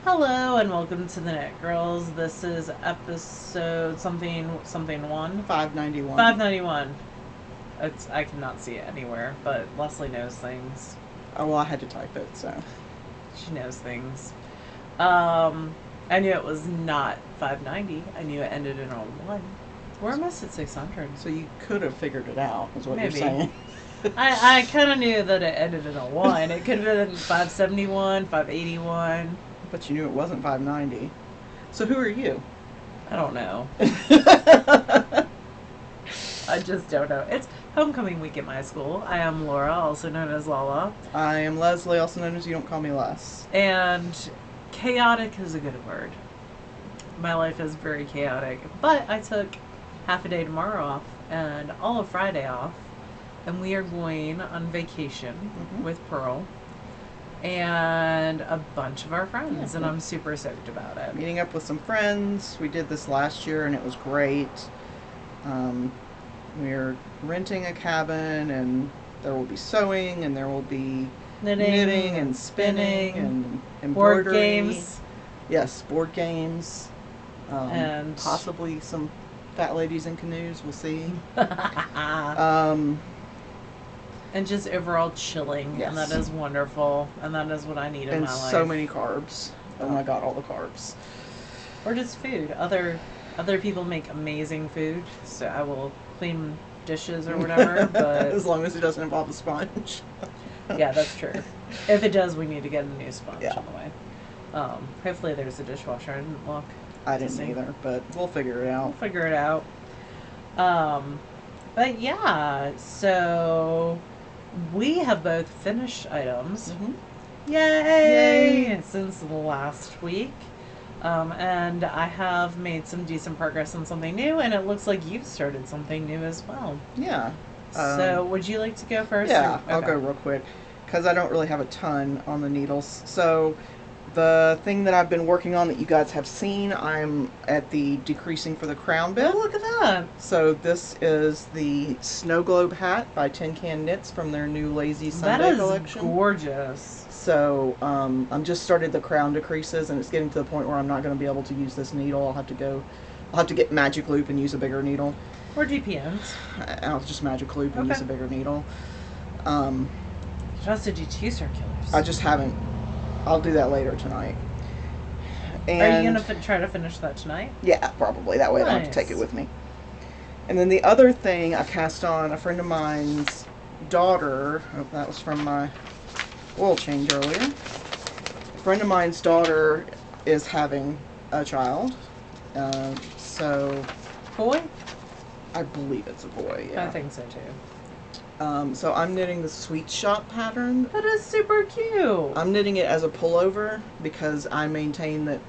Hello and welcome to the Knit Girls. This is episode something one 591. 591. I cannot see it anywhere, but Leslie knows things. Oh, well, I had to type it, so. She knows things. I knew it was not 590. I knew it ended in a 1. We're almost at 600. So you could have figured it out, is what Maybe. you're saying. I kind of knew that it ended in a 1. It could have been 571, 581. But you knew it wasn't 590. So who are you? I don't know. I just don't know. It's homecoming week at my school. I am Laura, also known as Lala. I am Leslie, also known as You Don't Call Me Les. And chaotic is a good word. My life is very chaotic. But I took half a day tomorrow off and all of Friday off. And we are going on vacation with Pearl and a bunch of our friends. And I'm super stoked about it. Meeting up with some friends. We did this last year and it was great. We're renting a cabin and there will be sewing and there will be knitting and spinning and embroidery. Board games. Yes, board games. And possibly some fat ladies in canoes. We'll see. And just overall chilling. Yes. And that is wonderful. And that is what I need in my life. And so many carbs. Oh my god, all the carbs. Or just food. Other people make amazing food, so I will clean dishes or whatever. But as long as it doesn't involve a sponge. Yeah, that's true. If it does, we need to get a new sponge Yeah. on the way. Hopefully there's a dishwasher. I didn't look. I didn't either, but we'll figure it out. We'll figure it out. But yeah, so we have both finished items. Yay! Since last week. And I have made some decent progress on something new, and it looks like you've started something new as well. Yeah. So would you like to go first? Yeah, I'll go real quick, because I don't really have a ton on the needles. So the thing that I've been working on that you guys have seen, I'm at the decreasing for the crown bit. Oh, look at that. So this is the Snow Globe hat by Tin Can Knits from their new Lazy Sunday collection. That is gorgeous. So I'm just started the crown decreases, and it's getting to the point where I'm not going to be able to use this needle. I'll have to get magic loop and use a bigger needle. Or GPNs. I'll just magic loop and use a bigger needle. You should also do 2 circulars. I just haven't. I'll do that later tonight. And are you going to try to finish that tonight? Yeah, probably. That way I don't have to take it with me. And then the other thing I cast on a friend of mine's daughter. Oh, that was from my oil change earlier. A friend of mine's daughter is having a child. So Boy? I believe it's a boy, yeah. I think so too. So I'm knitting the Sweet Shop pattern. That is super cute. I'm knitting it as a pullover because I maintain that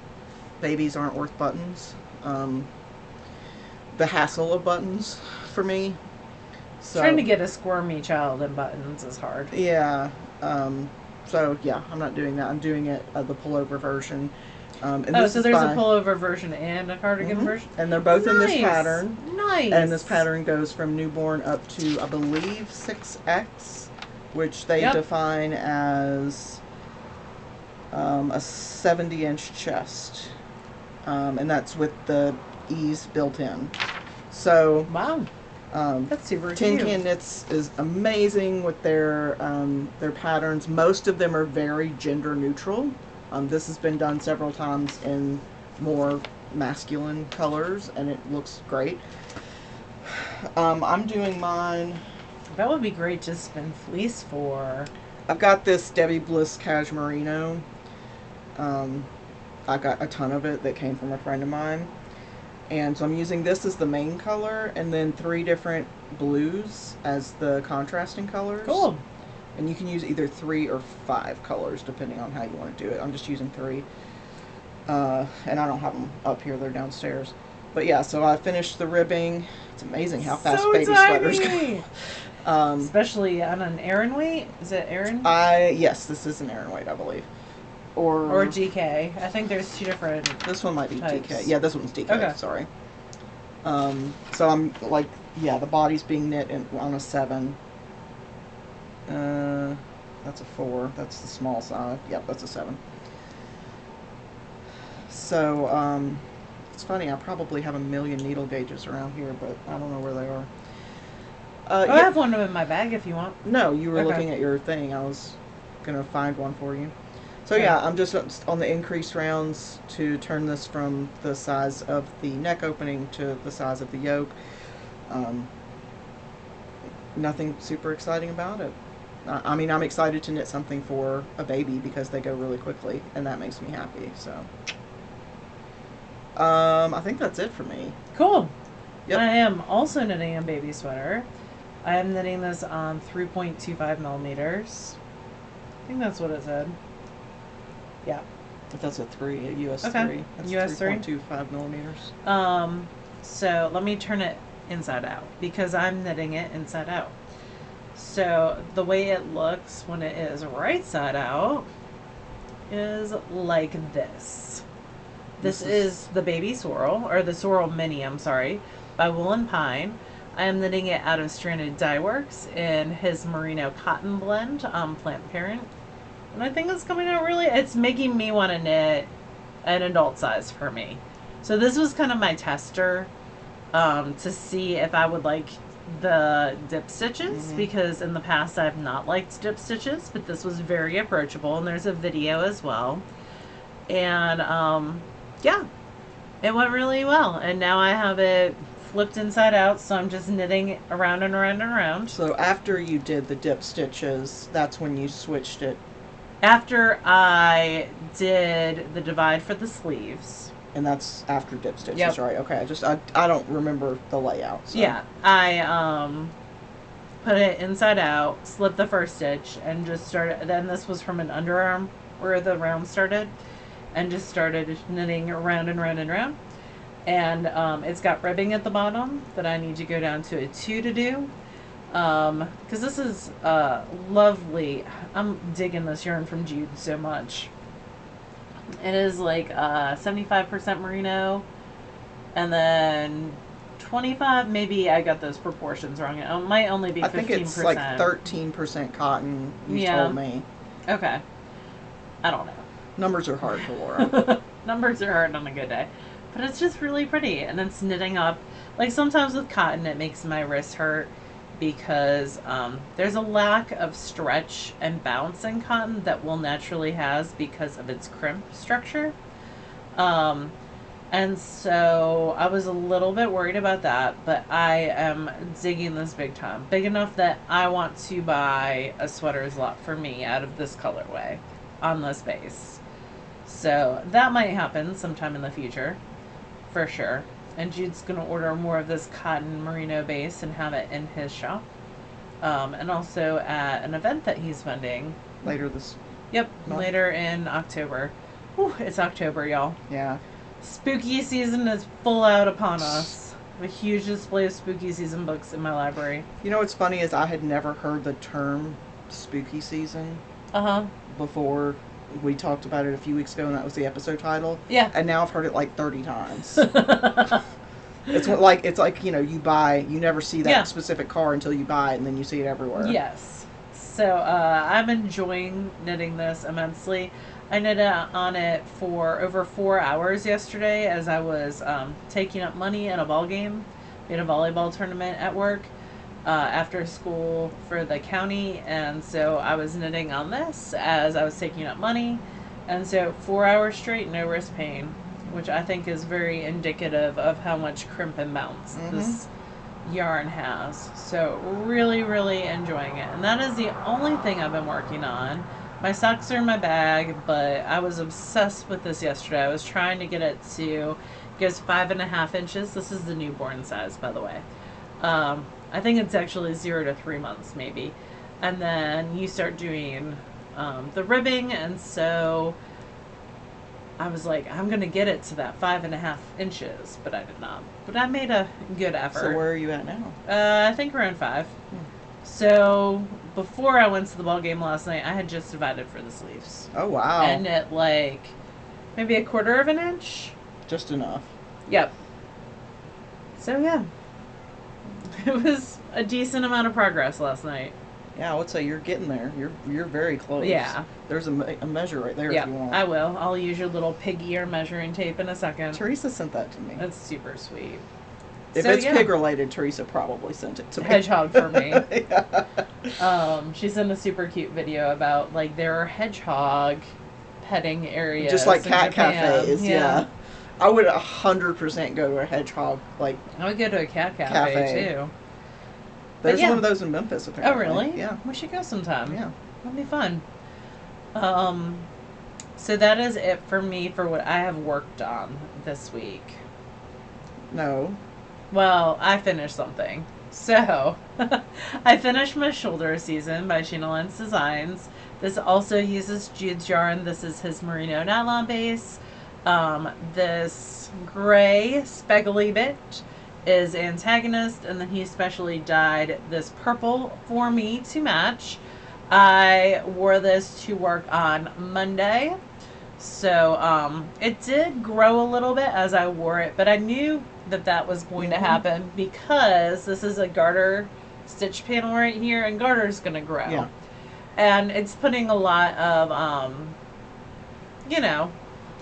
babies aren't worth buttons. The hassle of buttons for me. So, trying to get a squirmy child in buttons is hard. Yeah. So yeah, I'm not doing that. I'm doing it the pullover version. So there's a pullover version and a cardigan version? And they're both in this pattern. Nice. And this pattern goes from newborn up to, I believe, 6X, which they define as a 70-inch chest. And that's with the ease built in. So, wow. That's super Tin cute. Can Knits is amazing with their patterns. Most of them are very gender neutral. This has been done several times in more masculine colors, and it looks great. I'm doing mine. That would be great to spin fleece for. I've got this Debbie Bliss Cashmerino. I got a ton of it that came from a friend of mine. And so I'm using this as the main color, and then 3 different blues as the contrasting colors. Cool. And you can use either 3 or 5 colors, depending on how you want to do it. I'm just using 3. And I don't have them up here, they're downstairs. But yeah, so I finished the ribbing. It's amazing how fast baby sweaters go. Especially on an Aran weight? Is it Aran? Yes, this is an Aran weight, I believe. Or GK. I think there's 2 different. This one might be types. DK. Yeah, this one's DK. Okay. Sorry. So I'm like, yeah, the body's being knit on a 7. That's a 4. That's the small side. Yep, that's a 7. So, it's funny, I probably have a million needle gauges around here, but I don't know where they are. I have one in my bag if you want. No, you were Okay. looking at your thing. I was going to find one for you. So yeah, I'm just on the increased rounds to turn this from the size of the neck opening to the size of the yoke. Nothing super exciting about it. I mean, I'm excited to knit something for a baby because they go really quickly, and that makes me happy. So, I think that's it for me. Cool. Yep. I am also knitting a baby sweater. I am knitting this on 3.25 millimeters. I think that's what it said. Yeah. If that's a US Okay. 3. That's US 3. 3.25 millimeters. So let me turn it inside out because I'm knitting it inside out. So the way it looks when it is right side out is like this. This is the baby sorrel, or the sorrel mini, I'm sorry, by Wool and Pine. I am knitting it out of Stranded Dye Works in his merino cotton blend, Plant Parent. And I think it's coming out really, it's making me want to knit an adult size for me. So this was kind of my tester to see if I would like the dip stitches, because in the past I've not liked dip stitches, but this was very approachable, and there's a video as well. And yeah, it went really well, and now I have it flipped inside out, so I'm just knitting around and around and around. So after you did the dip stitches, that's when you switched it. After I did the divide for the sleeves. And that's after dip stitches, Yep. right? Okay, I don't remember the layout. So. Yeah, I put it inside out, slipped the first stitch, and just started. Then this was from an underarm where the round started, and just started knitting around and round and round. And it's got ribbing at the bottom that I need to go down to a 2 to do. Because this is lovely. I'm digging this yarn from Jude so much. It is like 75% merino, and then 25, maybe I got those proportions wrong. It might only be 15%. I think it's like 13% cotton, you told me. Okay. I don't know. Numbers are hard for Laura. Numbers are hard on a good day. But it's just really pretty, and it's knitting up. Like sometimes with cotton it makes my wrist hurt because there's a lack of stretch and bounce in cotton that wool naturally has because of its crimp structure. And so I was a little bit worried about that, but I am digging this big time. Big enough that I want to buy a sweater's lot for me out of this colorway on this base. So that might happen sometime in the future, for sure. And Jude's going to order more of this cotton merino base and have it in his shop. And also at an event that he's funding. Later this Yep, month? later in October. Whew, it's October, y'all. Yeah. Spooky season is full out upon us. I have a huge display of spooky season books in my library. You know what's funny is I had never heard the term spooky season before. We talked about it a few weeks ago, and that was the episode title. Yeah. And now I've heard it like 30 times. It's like you never see that specific car until you buy it, and then you see it everywhere. Yes. So I'm enjoying knitting this immensely. I knit on it for over 4 hours yesterday as I was taking up money in a ball game. We had a volleyball tournament at work after school for the county, and so I was knitting on this as I was taking up money, and so 4 hours straight, no wrist pain, which I think is very indicative of how much crimp and bounce this yarn has. So really, really enjoying it, and that is the only thing I've been working on. My socks are in my bag, but I was obsessed with this yesterday. I was trying to get it to, it goes 5.5 inches. This is the newborn size, by the way. I think it's actually 0 to 3 months, maybe. And then you start doing the ribbing, and so I was like, I'm going to get it to that 5.5 inches, but I did not. But I made a good effort. So where are you at now? I think around 5. So before I went to the ball game last night, I had just divided for the sleeves. Oh, wow. And at like maybe 1/4 inch. Just enough. Yep. So yeah. It was a decent amount of progress last night. Yeah, I would say you're getting there. You're very close. Yeah. There's a measure right there if you want. I will. I'll use your little pig ear measuring tape in a second. Teresa sent that to me. That's super sweet. If it's pig related, Teresa probably sent it to me. Hedgehog for me. Yeah. She sent a super cute video about, like, there are hedgehog petting areas. Just like cat Japan. cafes, yeah. I would 100% go to a hedgehog, like... I would go to a cat cafe. Too. There's one of those in Memphis, apparently. Oh, really? Yeah. We should go sometime. Yeah. That'll be fun. So that is it for me for what I have worked on this week. No. Well, I finished something. So, I finished my shoulder season by Sheena Lens Designs. This also uses Jude's yarn. This is his merino nylon base. This gray speckly bit is Antagonist, and then he specially dyed this purple for me to match. I wore this to work on Monday. So, it did grow a little bit as I wore it, but I knew that was going to happen because this is a garter stitch panel right here, and garter's going to grow. Yeah. And it's putting a lot of,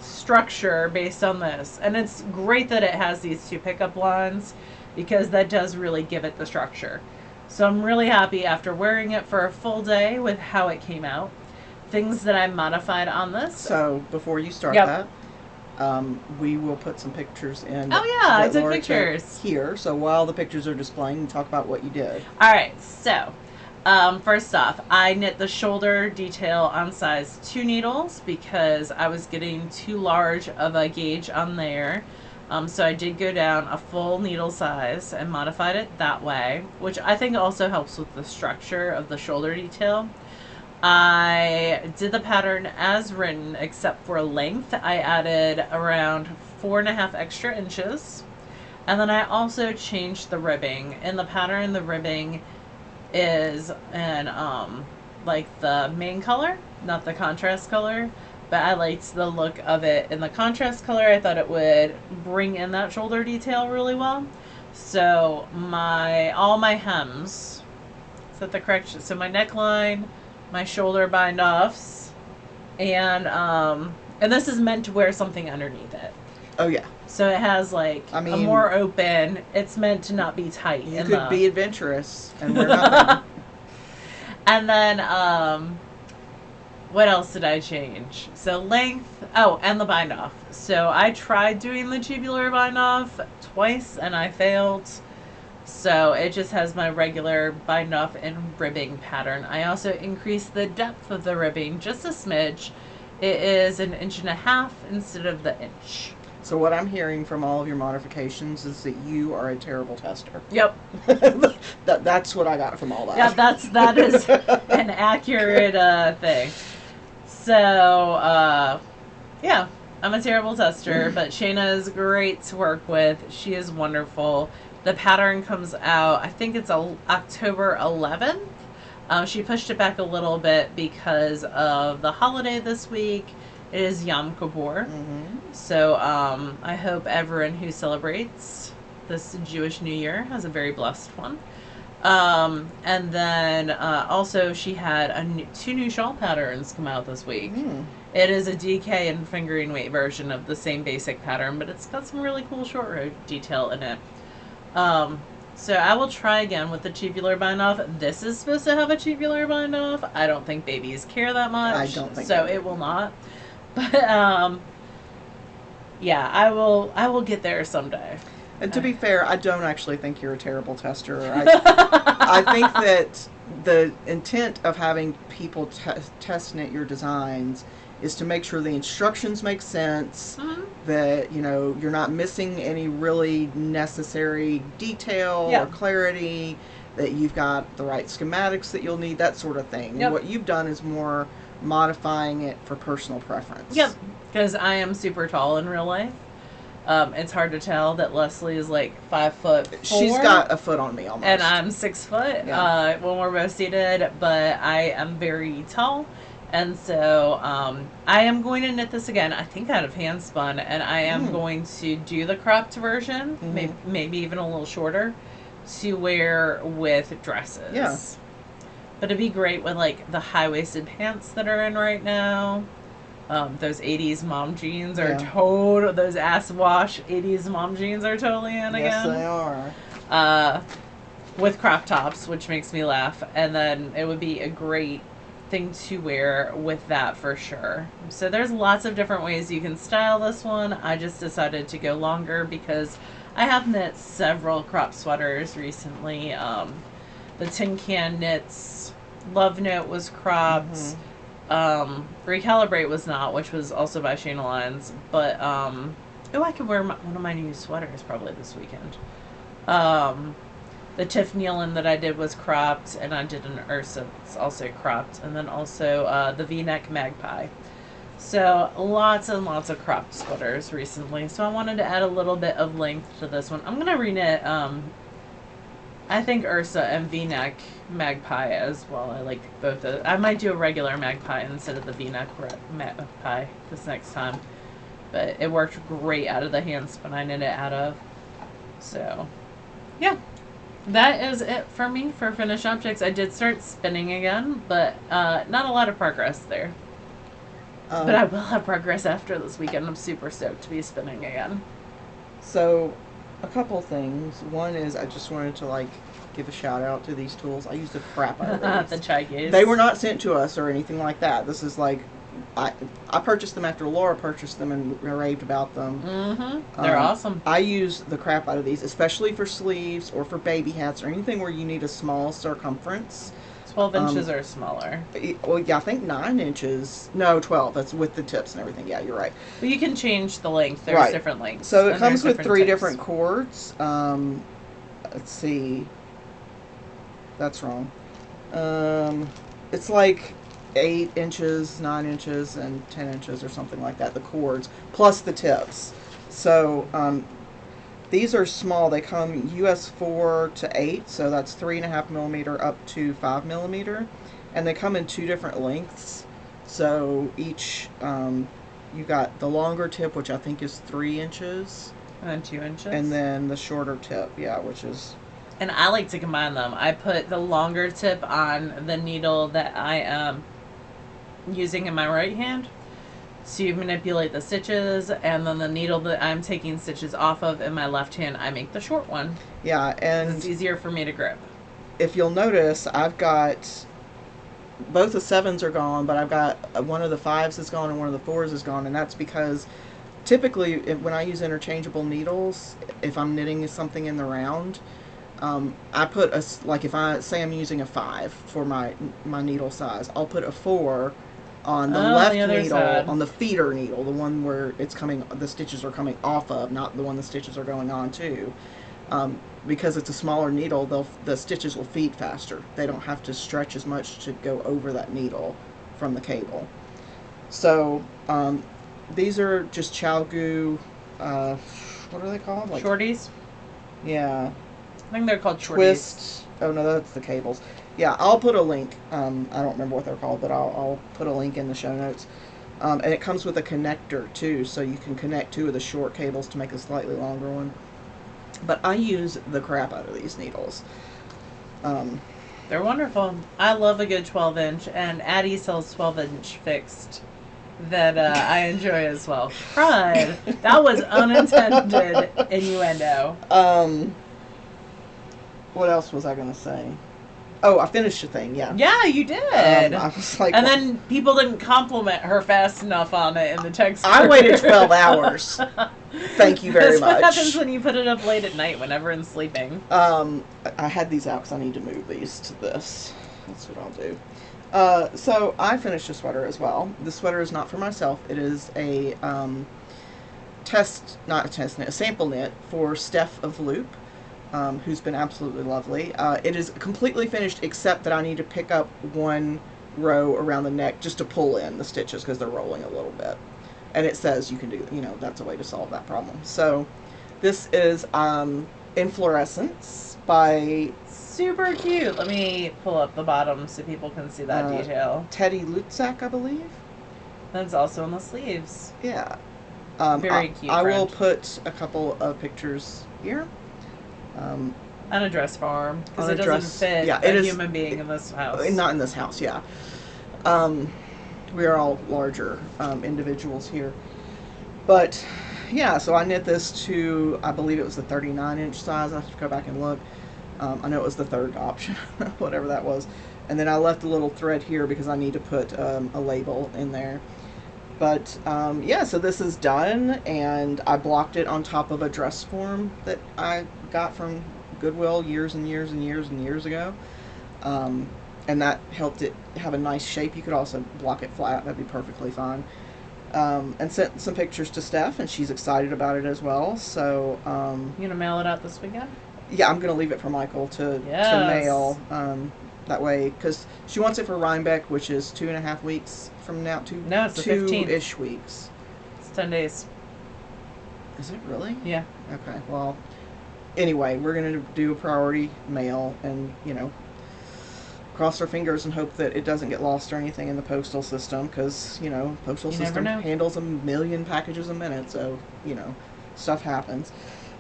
structure based on this. And it's great that it has these two pickup lines because that does really give it the structure. So I'm really happy after wearing it for a full day with how it came out. Things that I modified on this. So before you start that, we will put some pictures in. Oh yeah, I took pictures here. So while the pictures are displaying, talk about what you did. All right. So first off, I knit the shoulder detail on size 2 needles because I was getting too large of a gauge on there. So I did go down a full needle size and modified it that way, which I think also helps with the structure of the shoulder detail. I did the pattern as written except for length. I added around 4.5 extra inches. And then I also changed the ribbing. In the pattern, the ribbing is in like the main color, not the contrast color. But I liked the look of it in the contrast color. I thought it would bring in that shoulder detail really well. So all my hems, is that the correct? So my neckline, my shoulder bind offs, and this is meant to wear something underneath it. Oh yeah. So it has like a more open. It's meant to not be tight. You could be adventurous and wear nothing. And then what else did I change? So length, and the bind off. So I tried doing the tubular bind off twice and I failed. So it just has my regular bind off and ribbing pattern. I also increased the depth of the ribbing just a smidge. It is 1.5 inches instead of the inch. So what I'm hearing from all of your modifications is that you are a terrible tester. Yep. That's what I got from all that. Yeah, that is an accurate thing. So, yeah, I'm a terrible tester, but Shayna is great to work with. She is wonderful. The pattern comes out, I think it's October 11th. She pushed it back a little bit because of the holiday this week. It is Yom Kippur. So I hope everyone who celebrates this Jewish New Year has a very blessed one. And then also she had 2 new shawl patterns come out this week. It is a DK and fingering weight version of the same basic pattern, but it's got some really cool short row detail in it. So I will try again with the tubular bind off. This is supposed to have a tubular bind off. I don't think babies care that much. I don't think so. It will not. But yeah, I will get there someday. And to be fair, I don't actually think you're a terrible tester. I think that the intent of having people test knit your designs is to make sure the instructions make sense, that you're not missing any really necessary detail or clarity, that you've got the right schematics that you'll need, that sort of thing. What you've done is more modifying it for personal preference. Yep, because I am super tall in real life. It's hard to tell that Leslie is like 5'4". She's got a foot on me almost. And I'm 6 foot when we're both seated, but I am very tall. And so I am going to knit this again, I think out of hand spun, and I am going to do the cropped version, maybe even a little shorter, to wear with dresses. But it'd be great with like the high-waisted pants that are in right now. Those 80s mom jeans are Yeah. those ass wash 80s mom jeans are totally in Yes, again. they are. With crop tops, which makes me laugh. And then it would be a great thing to wear with that for sure. So there's lots of different ways you can style this one. I just decided to go longer because I have knit several crop sweaters recently. The Tin Can Knits Love Note was cropped. Recalibrate was not, which was also by Shayna Lines. But I could wear one of my new sweaters probably this weekend. The Tiff Nealon that I did was cropped, and I did an Ursa that's also cropped, and then also the V-neck Magpie. So lots and lots of cropped sweaters recently. So I wanted to add a little bit of length to this one. I'm gonna reknit. I think Ursa and V-neck Magpie as well. I like both of. I might do a regular Magpie instead of the V-neck Magpie this next time, but it worked great out of the hand spin I knit it out of. So, yeah. That is it for me for finished objects. I did start spinning again, but not a lot of progress there. But I will have progress after this weekend. I'm super stoked to be spinning again. So, a couple things. One is I just wanted to give a shout out to these tools. I used the crap out of these. The chai gaze. They were not sent to us or anything like that. This is I purchased them after Laura purchased them and raved about them. Mm-hmm. They're awesome. I use the crap out of these, especially for sleeves or for baby hats or anything where you need a small circumference. 12 inches or smaller. Well, yeah, I think 9 inches. No, 12. That's with the tips and everything. Yeah, you're right. But you can change the length. There's different lengths. So it comes with 3 different cords. Let's see. That's wrong. It's like 8 inches, 9 inches, and 10 inches or something like that, the cords, plus the tips. So these are small. They come US 4 to 8, so that's 3.5 millimeter up to 5 millimeter. And they come in 2 different lengths. So each, you got the longer tip, which I think is 3 inches. And then 2 inches. And then the shorter tip, yeah, which is... And I like to combine them. I put the longer tip on the needle that I am using in my right hand to manipulate the stitches, and then the needle that I'm taking stitches off of in my left hand, I make the short one. Yeah, and it's easier for me to grip. If you'll notice, I've got both the 7s are gone, but I've got one of the 5s is gone and one of the 4s is gone, and that's because typically when I use interchangeable needles, if I'm knitting something in the round, I put if I say I'm using a 5 for my needle size, I'll put a 4 on the left needle, side. On the feeder needle, the one where the stitches are coming off of, not the one the stitches are going on to. Because it's a smaller needle, the stitches will feed faster. They don't have to stretch as much to go over that needle from the cable. So these are just ChiaoGoo, what are they called? Shorties? Yeah. I think they're called shorties. Twist. Oh no, that's the cables. Yeah, I'll put a link. I don't remember what they're called, but I'll put a link in the show notes. And it comes with a connector too, so you can connect 2 of the short cables to make a slightly longer one. But I use the crap out of these needles. They're wonderful. I love a good 12-inch, and Addie sells 12-inch fixed that I enjoy as well. Pride. That was unintended innuendo. What else was I going to say? Oh, I finished the thing, yeah. Yeah, you did. I was like... And then people didn't compliment her fast enough on it in the text. I waited 12 hours. Thank you very much. That's what happens when you put it up late at night when everyone's sleeping. I had these out because I need to move these to this. That's what I'll do. So I finished a sweater as well. The sweater is not for myself. It is a sample knit for Steph of Loop. Who's been absolutely lovely. It is completely finished except that I need to pick up 1 row around the neck just to pull in the stitches because they're rolling a little bit. And it says you can do, that's a way to solve that problem. So this is Inflorescence by... Super cute. Let me pull up the bottom so people can see that detail. Teddy Lutzak, I believe. That's also on the sleeves. Yeah. Very cute. I will put a couple of pictures here. On a dress form, because On it a doesn't dress- fit yeah, a it is- human being in this house. Not in this house, yeah. We are all larger individuals here. But, yeah, so I knit this to, I believe it was the 39-inch size. I have to go back and look. I know it was the third option, whatever that was. And then I left a little thread here because I need to put a label in there. But, yeah, so this is done, and I blocked it on top of a dress form that I got from Goodwill years and years and years and years ago. And that helped it have a nice shape. You could also block it flat. That'd be perfectly fine. And sent some pictures to Steph, and she's excited about it as well. So, You gonna mail it out this weekend? yeah, I'm going to leave it for Michael to mail. That way, because she wants it for Rhinebeck, which is 2.5 weeks from now. No, it's the 15th. 2-ish weeks. It's 10 days. Is it really? Yeah. Okay, well, anyway, we're going to do a priority mail and, cross our fingers and hope that it doesn't get lost or anything in the postal system, because, postal system handles 1 million packages a minute, so, stuff happens.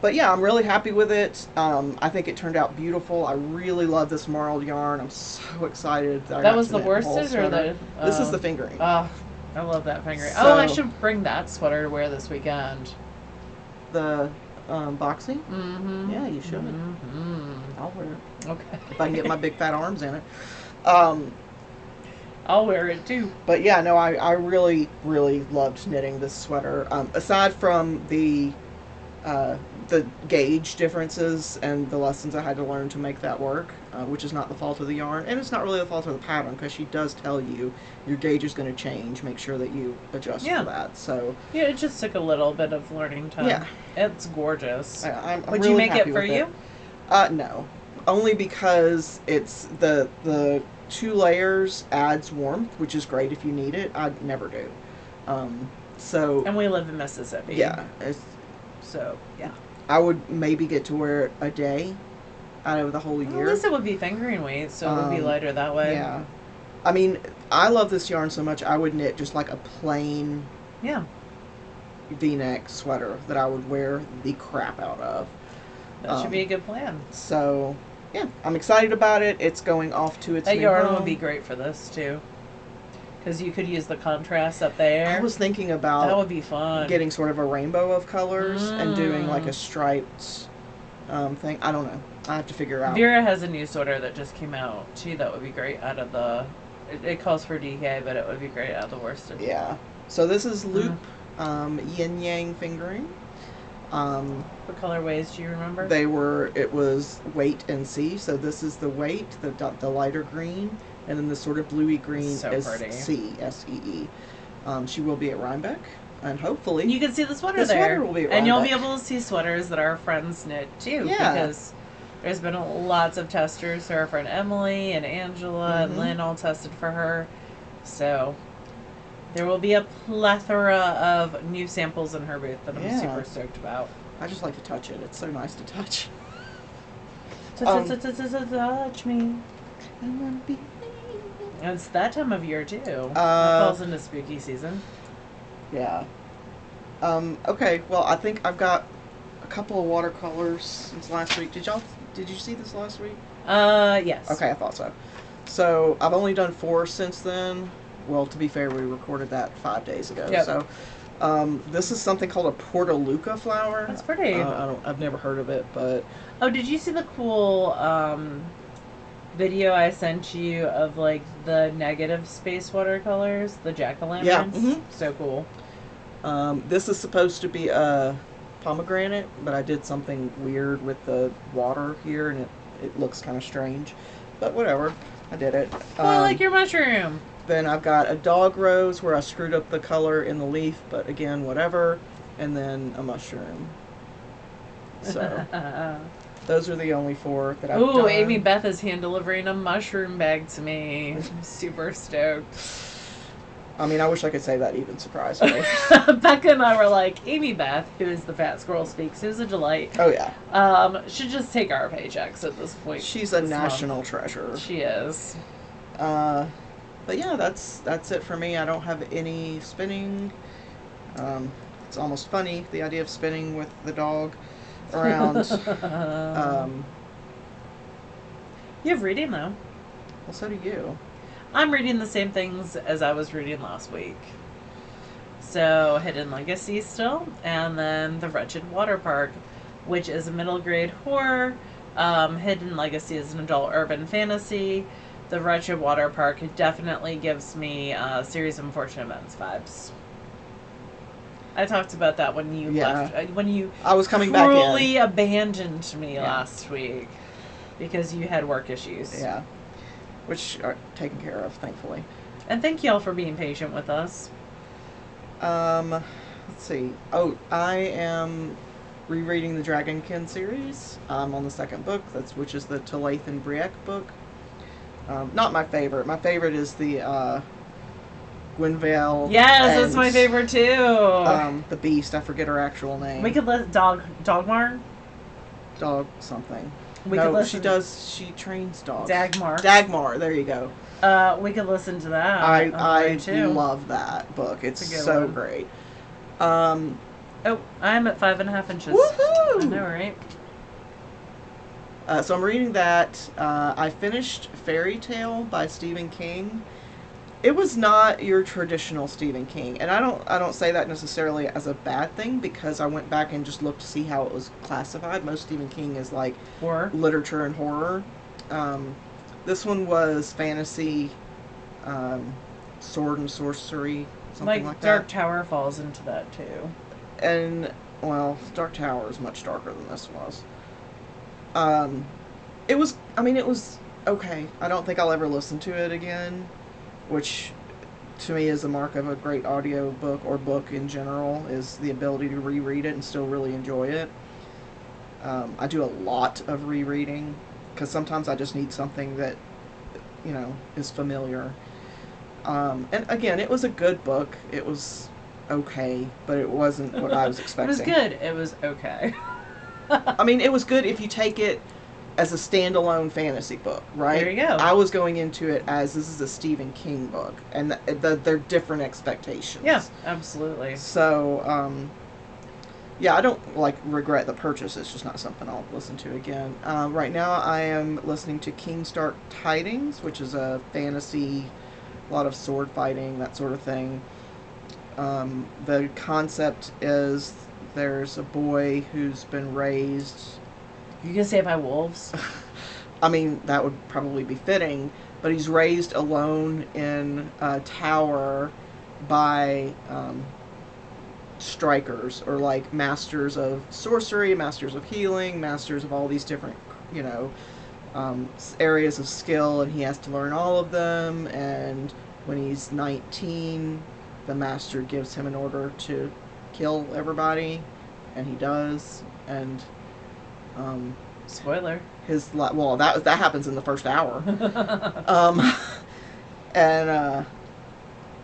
But yeah, I'm really happy with it. I think it turned out beautiful. I really love this marled yarn. I'm so excited. That was the worsted or the... This is the fingering. Oh, I love that fingering. So, I should bring that sweater to wear this weekend. The boxing? Mm-hmm. Yeah, you should. Mm-hmm. I'll wear it. Okay. If I can get my big fat arms in it. I'll wear it too. But yeah, no, I really, really loved knitting this sweater. Aside from the gauge differences and the lessons I had to learn to make that work, which is not the fault of the yarn, and it's not really the fault of the pattern, because she does tell you your gauge is going to change. Make sure that you adjust for that. So yeah, it just took a little bit of learning time. Yeah, it's gorgeous. I'm Would really you make happy it for with you? No, only because it's the 2 layers adds warmth, which is great if you need it. I'd never do. And we live in Mississippi. Yeah. So yeah. I would maybe get to wear it a day out of the whole year. At least it would be fingering weight, so it would be lighter that way. Yeah. I mean, I love this yarn so much, I would knit just like a plain V-neck sweater that I would wear the crap out of. That should be a good plan. So, yeah, I'm excited about it. It's going off to its new yarn home. would be great for this, too. Because you could use the contrast up there. I was thinking about that would be fun. Getting sort of a rainbow of colors and doing like a striped thing. I don't know. I have to figure out. Vera has a new sweater that just came out, too, that would be great out of the... It calls for DK, but it would be great out of the worsted. Yeah. So this is loop yin yang fingering. What colorways do you remember? It was weight and C. So this is the weight, the lighter green, and then the sort of bluey green is pretty. C, S-E-E. She will be at Rhinebeck, and hopefully you can see the sweater the there. Sweater will be at and you'll be Rhinebeck. able to see sweaters that our friends knit too. Yeah. Because there's been lots of testers. So our friend Emily and Angela and Lynn all tested for her. So there will be a plethora of new samples in her booth that I'm super stoked about. I just like to touch it. It's so nice to touch. Touch me. And it's that time of year too. It falls into spooky season. Yeah. Okay, well, I think I've got a couple of watercolors since last week. Did you see this last week? Yes. Okay, I thought so. So, I've only done 4 since then. Well, to be fair, we recorded that 5 days ago. Yep. So, this is something called a Portaluca flower. That's pretty. I've never heard of it, but... Oh, did you see the cool, video I sent you of, like, the negative space watercolors? The jack-o'-lanterns? Yeah. Mm-hmm. So cool. This is supposed to be a pomegranate, but I did something weird with the water here, and it looks kind of strange. But whatever. I did it. Well, like your mushroom. Then I've got a dog rose where I screwed up the color in the leaf, but again, whatever. And then a mushroom. So, those are the only 4 that I've done. Ooh, Amy Beth is hand delivering a mushroom bag to me. I'm super stoked. I mean, I wish I could say that even surprised me. Becca and I were like, Amy Beth, who is the Fat Squirrel Speaks, who's a delight. Oh, yeah. Should just take our paychecks at this point. She's a national treasure. She is. But yeah, that's it for me. I don't have any spinning. It's almost funny, the idea of spinning with the dog around. You have reading, though. Well, so do you. I'm reading the same things as I was reading last week. So, Hidden Legacy still, and then The Wretched Water Park, which is a middle grade horror. Hidden Legacy is an adult urban fantasy. The Wretched Water Park definitely gives me Series of Unfortunate Events vibes. I talked about that when you left. When you I was coming back in. cruelly abandoned me last week because you had work issues. Yeah. Which are taken care of, thankfully. And thank y'all for being patient with us. Let's see. Oh, I am rereading the Dragonkin series. I'm on the second book, which is the Talaith and Brienne book. Not my favorite. My favorite is the Gwynvale. Yes, that's my favorite too. The Beast. I forget her actual name. We could let Dogmar. Dog something. We could listen. She trains dogs. Dagmar. Dagmar. There you go. We could listen to that. I love that book. It's so great. Oh, I'm at 5.5 inches. Woohoo! I know, right? So I'm reading that. I finished Fairy Tale by Stephen King. It was not your traditional Stephen King, and I don't say that necessarily as a bad thing, because I went back and just looked to see how it was classified. Most Stephen King is like horror, literature, and horror. This one was fantasy, sword and sorcery, something like that. Dark Tower falls into that too. And well, Dark Tower is much darker than this was. It was okay. I don't think I'll ever listen to it again, which to me is a mark of a great audio book, or book in general, is the ability to reread it and still really enjoy it. I do a lot of rereading because sometimes I just need something that, is familiar. And again, it was a good book. It was okay, but it wasn't what I was expecting. It was good. It was okay. It was good if you take it as a standalone fantasy book, right? There you go. I was going into it as this is a Stephen King book, and they're different expectations. Yeah, absolutely. So, I don't regret the purchase. It's just not something I'll listen to again. Right now, I am listening to King's Dark Tidings, which is a fantasy, a lot of sword fighting, that sort of thing. The concept is there's a boy who's been raised. You gonna say by wolves? That would probably be fitting, but he's raised alone in a tower by strikers, or masters of sorcery, masters of healing, masters of all these different, areas of skill, and he has to learn all of them. And when he's 19, the master gives him an order to kill everybody, and he does. And spoiler. That happens in the first hour.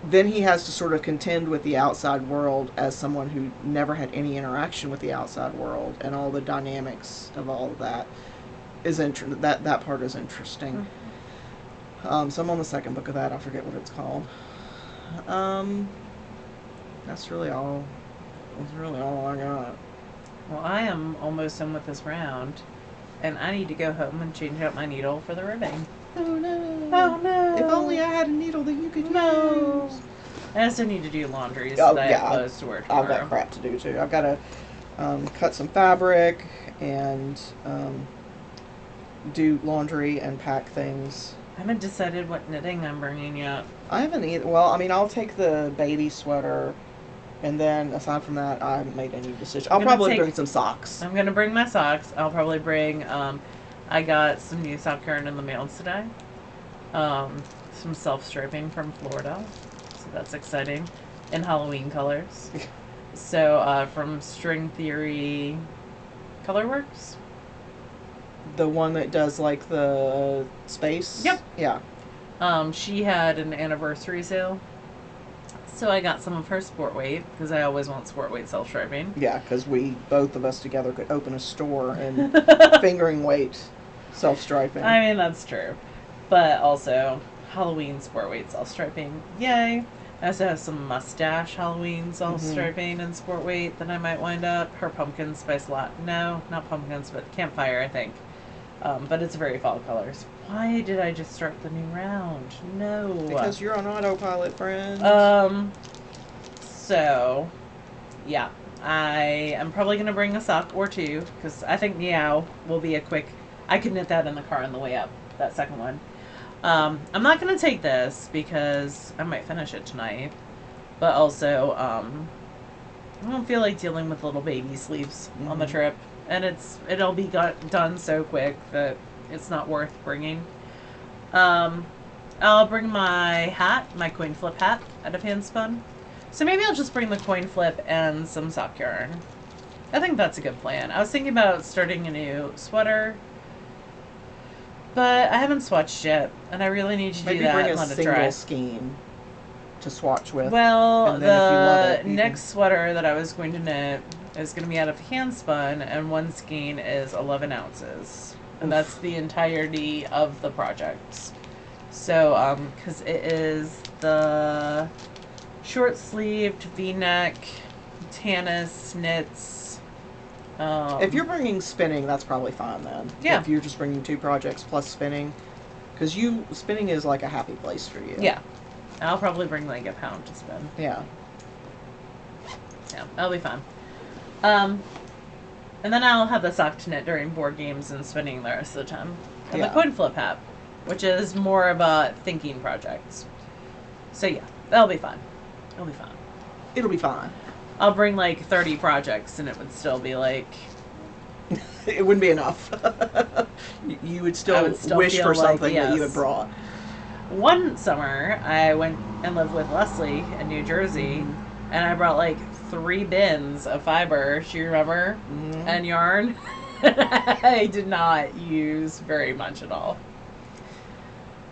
Then he has to sort of contend with the outside world as someone who never had any interaction with the outside world, and all the dynamics of all of that is that part is interesting. Mm-hmm. So I'm on the second book of that. I forget what it's called. That's really all I got. Well, I am almost done with this round, and I need to go home and change out my needle for the ribbing. Oh no! Oh no! If only I had a needle that you could use. I also need to do laundry, so that I close to work tomorrow. I've got crap to do too. I've got to cut some fabric and do laundry and pack things. I haven't decided what knitting I'm bringing yet. I haven't either. Well, I'll take the baby sweater, and then aside from that, I haven't made any decision. I'll probably bring some socks. I'm gonna bring my socks. I'll probably bring. I got some new sock yarn in the mail today. Some self-striping from Florida, so that's exciting, in Halloween colors. So from String Theory Colorworks. The one that does the space? Yep. Yeah. She had an anniversary sale, so I got some of her sport weight, because I always want sport weight self-striping. Yeah, because both of us together could open a store and fingering weight self-striping. That's true. But also, Halloween sport weight self-striping. Yay! I also have some mustache Halloween self-striping and sport weight that I might wind up. Her pumpkin spice latte. No, not pumpkins, but campfire, I think. But it's very fall colors. Why did I just start the new round? No. Because you're on autopilot, friend. So, yeah. I am probably going to bring a sock or two, because I think Meow will be a quick... I could knit that in the car on the way up, that second one. I'm not going to take this, because I might finish it tonight. But also, I don't feel like dealing with little baby sleeves on the trip. And it'll be done so quick that it's not worth bringing. I'll bring my hat, my coin flip hat out of Handspun. So maybe I'll just bring the coin flip and some sock yarn. I think that's a good plan. I was thinking about starting a new sweater, but I haven't swatched yet, and I really need to do that and let let it it dry. Maybe bring a single skein to swatch with. Well, and then if you love the it, next sweater that I was going to knit is going to be out of Handspun, and one skein is 11 ounces. And that's the entirety of the project. So, because it is the short-sleeved V-neck, Tanis knits. If you're bringing spinning, that's probably fine then. Yeah. If you're just bringing 2 projects plus spinning. Because spinning is like a happy place for you. Yeah. I'll probably bring like a pound to spin. Yeah. Yeah, that'll be fun. And then I'll have the sock to knit during board games and spinning the rest of the time. And the coin flip hat, which is more of a thinking project. So yeah, that'll be fun. It'll be fun. It'll be fine. I'll bring like 30 projects and it would still be like... It wouldn't be enough. You would still wish for something that you had brought. One summer, I went and lived with Leslie in New Jersey, and I brought like 3 bins of fiber, do you remember? And yarn. I did not use very much at all.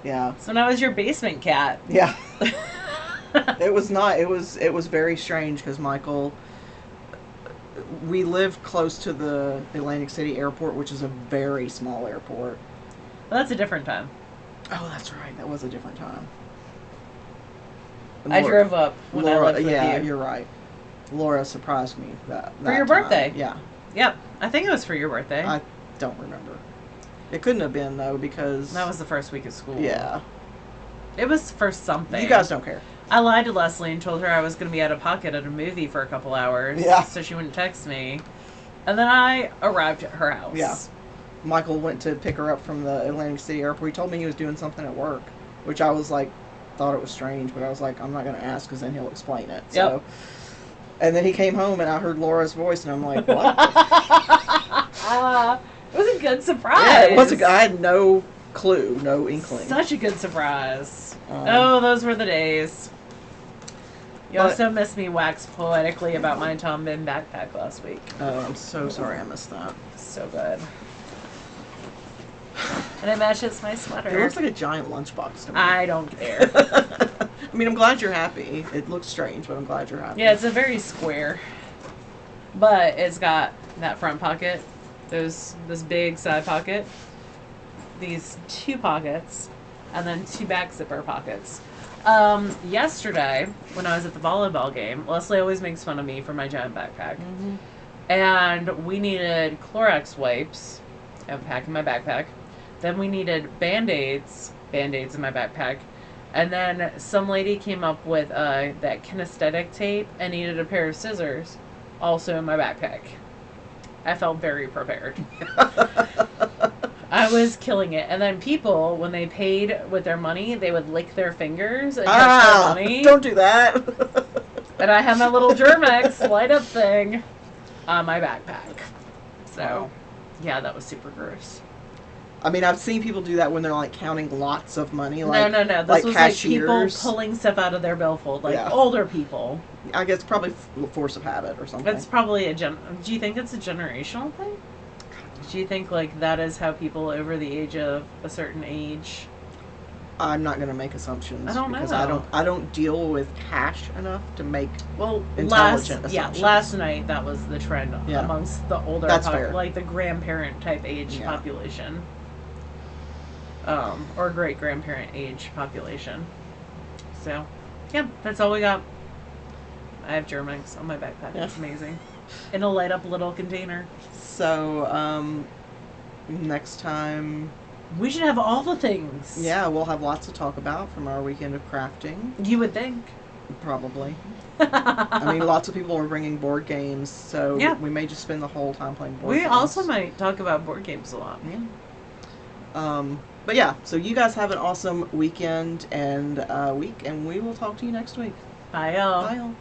Yeah. So now I was your basement cat. Yeah. It was not. It was very strange because Michael... We lived close to the Atlantic City airport, which is a very small airport. Well, that's a different time. Oh, that's right. That was a different time. I drove up when I lived with you. Yeah, you're right. Laura surprised me that for your time. birthday. Yeah. Yep. I think it was for your birthday. I don't remember. It couldn't have been, though, because... That was the first week of school. Yeah. It was for something. You guys don't care. I lied to Leslie and told her I was going to be out of pocket at a movie for a couple hours. Yeah. So she wouldn't text me. And then I arrived at her house. Yeah. Michael went to pick her up from the Atlantic City airport. He told me he was doing something at work, which I was like, thought it was strange, but I was like, I'm not going to ask because then he'll explain it. So, yep. And then he came home and I heard Laura's voice and I'm like, what? It was a good surprise. Yeah, it was. I had no clue, no inkling. Such a good surprise. Those were the days. You also missed me wax poetically about my Tom Bim backpack last week. Oh, I'm so sorry I missed that. So good. And it matches my sweater. It looks like a giant lunchbox to me. I don't care. I mean, I'm glad you're happy. It looks strange, but I'm glad you're happy. Yeah, it's a very square. But it's got that front pocket, this big side pocket, these 2 pockets, and then 2 back zipper pockets. Yesterday, when I was at the volleyball game, Leslie always makes fun of me for my giant backpack. Mm-hmm. And we needed Clorox wipes. I have a pack in my backpack. Then we needed Band-Aids in my backpack. And then some lady came up with that kinesthetic tape and needed a pair of scissors, also in my backpack. I felt very prepared. I was killing it. And then people, when they paid with their money, they would lick their fingers and touch their money. Don't do that. And I had my little Germex light up thing on my backpack. So, yeah, that was super gross. I mean, I've seen people do that when they're, like, counting lots of money. Like, no. This like was cashiers. like people pulling stuff out of their billfold. Like, older people. I guess probably force of habit or something. It's probably do you think it's a generational thing? Do you think, like, that is how people over the age of a certain age... I'm not going to make assumptions. I don't know. Because I don't deal with cash enough to make intelligent assumptions. Last night that was the trend amongst the older, like the grandparent type age population, or great grandparent age population. So, yeah, that's all we got. I have Germex on my backpack. It's amazing. In a light up little container. So, Next time, we should have all the things. yeah, we'll have lots to talk about from our weekend of crafting. You would think. Probably. I mean, lots of people are bringing board games, so yeah. we may just spend the whole time playing board games. We also might talk about board games a lot. Yeah. But yeah, so you guys have an awesome weekend and week, and we will talk to you next week. Bye, y'all. Bye, y'all.